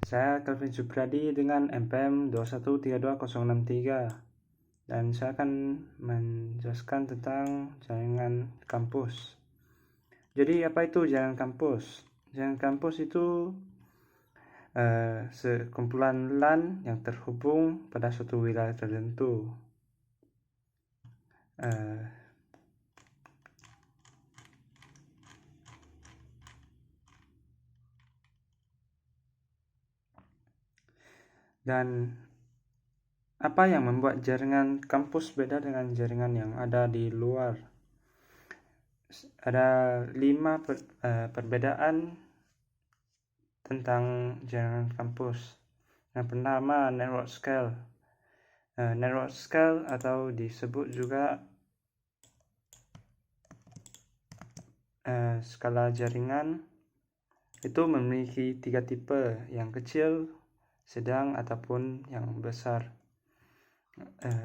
Saya Kelvin Supriyadi dengan NPM 2132063 dan saya akan menjelaskan tentang jaringan kampus. Jadi apa itu jaringan kampus? Jaringan kampus itu sekumpulan LAN yang terhubung pada suatu wilayah tertentu. Dan apa yang membuat jaringan kampus beda dengan jaringan yang ada di luar? Ada 5 perbedaan tentang jaringan kampus. Yang pertama, network scale. Network scale atau disebut juga skala jaringan itu memiliki 3 tipe, yang kecil, sedang, ataupun yang besar.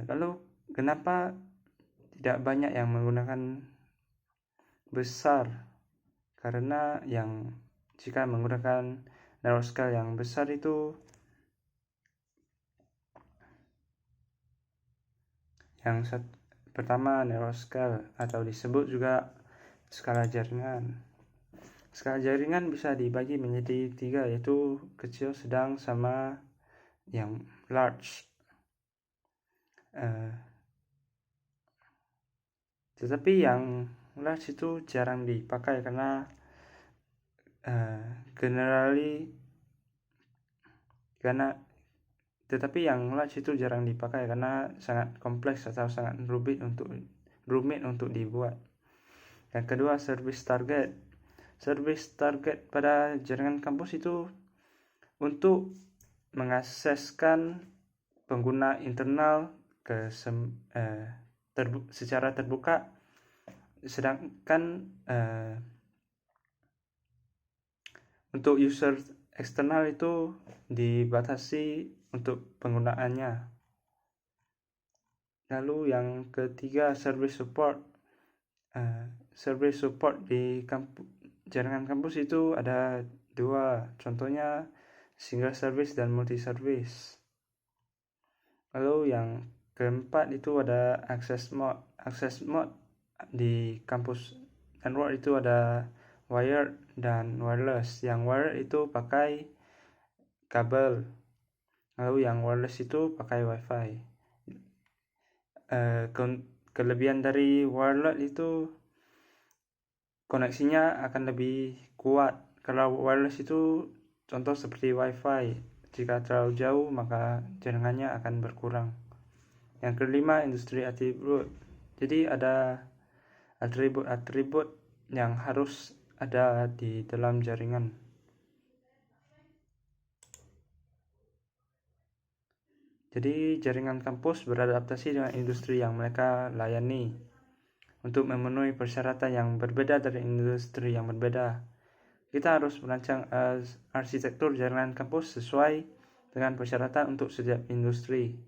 Lalu kenapa tidak banyak yang menggunakan besar? Karena jika menggunakan network scale yang besar itu pertama, network scale atau disebut juga skala jaringan. Skala jaringan bisa dibagi menjadi 3, yaitu kecil, sedang, sama yang large. Tetapi yang large itu jarang dipakai karena tetapi yang large itu jarang dipakai karena sangat kompleks atau sangat rumit untuk dibuat. Yang kedua, service target. Service target pada jaringan kampus itu untuk mengakseskan pengguna internal secara terbuka, sedangkan untuk user eksternal itu dibatasi untuk penggunaannya. Lalu yang ketiga, service support. Service support di jaringan kampus itu ada 2, contohnya single service dan multi service. Lalu yang keempat itu ada access mode. Access mode di kampus network itu ada wired dan wireless. Yang wired itu pakai kabel, lalu yang wireless itu pakai wifi. Kelebihan dari wireless itu koneksinya akan lebih kuat. Kalau wireless itu contoh seperti wifi, jika terlalu jauh maka jaringannya akan berkurang. Yang kelima, industri atribut. Jadi ada atribut-atribut yang harus ada di dalam jaringan. Jadi jaringan kampus beradaptasi dengan industri yang mereka layani untuk memenuhi persyaratan yang berbeda dari industri yang berbeda. Kita harus merancang arsitektur jaringan kampus sesuai dengan persyaratan untuk setiap industri.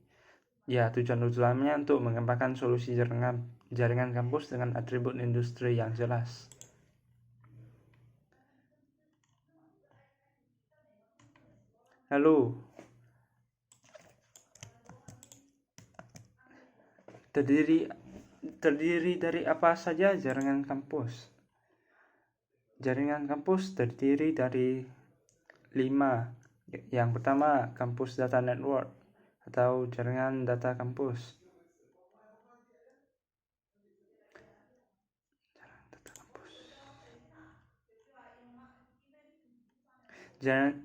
Ya, tujuan utamanya untuk mengembangkan solusi jaringan kampus dengan atribut industri yang jelas. Lalu, terdiri dari apa saja jaringan kampus? Jaringan kampus terdiri dari 5. Yang pertama, kampus data network atau jaringan data kampus.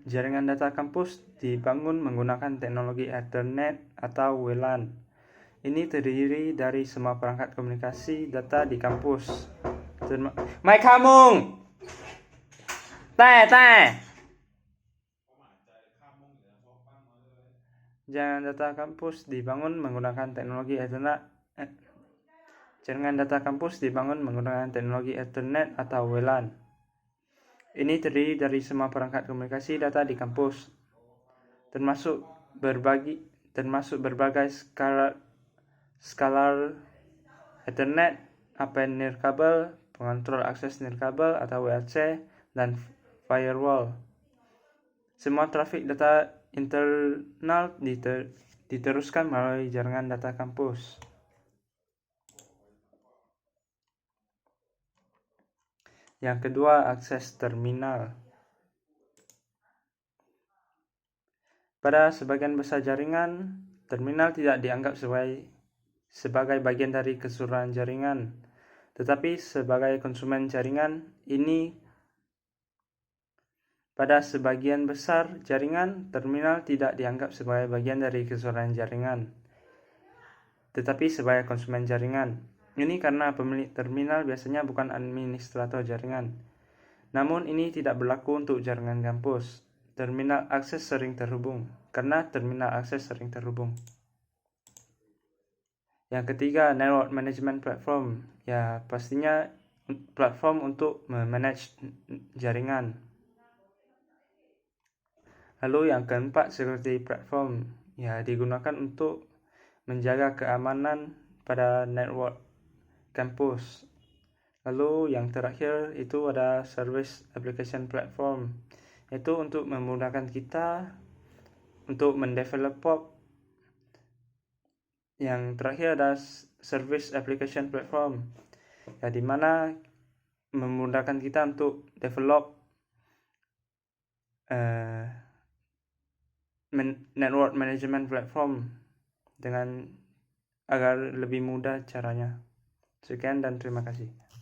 Jaringan data kampus dibangun menggunakan teknologi Ethernet atau WLAN. Ini terdiri dari semua perangkat komunikasi data di kampus. Mai kamung! Jaringan data kampus dibangun menggunakan teknologi Ethernet. Jaringan data kampus dibangun menggunakan teknologi Ethernet atau WLAN. Ini terdiri dari semua perangkat komunikasi data di kampus, termasuk berbagai skalar Ethernet, APN nirkabel, pengontrol akses nirkabel atau WLC, dan firewall. Semua trafik data internal diteruskan melalui jaringan data kampus. Yang kedua, akses terminal. Pada sebagian besar jaringan, terminal tidak dianggap sebagai bagian dari keseluruhan jaringan, tetapi sebagai konsumen jaringan. Pada sebagian besar jaringan, terminal tidak dianggap sebagai bagian dari keseluruhan jaringan, tetapi sebagai konsumen jaringan. Ini karena pemilik terminal biasanya bukan administrator jaringan. Namun ini tidak berlaku untuk jaringan kampus. Terminal akses sering terhubung, karena terminal akses sering terhubung. Yang ketiga, network management platform. Ya, pastinya platform untuk memanage jaringan. Lalu yang keempat, security platform. Ya, digunakan untuk menjaga keamanan pada network kampus. Lalu yang terakhir itu ada service application platform. Itu untuk memudahkan kita untuk mendevelop. Yang terakhir ada service application platform, ya, di mana memudahkan kita untuk develop network management platform dengan agar lebih mudah caranya. Sekian dan terima kasih.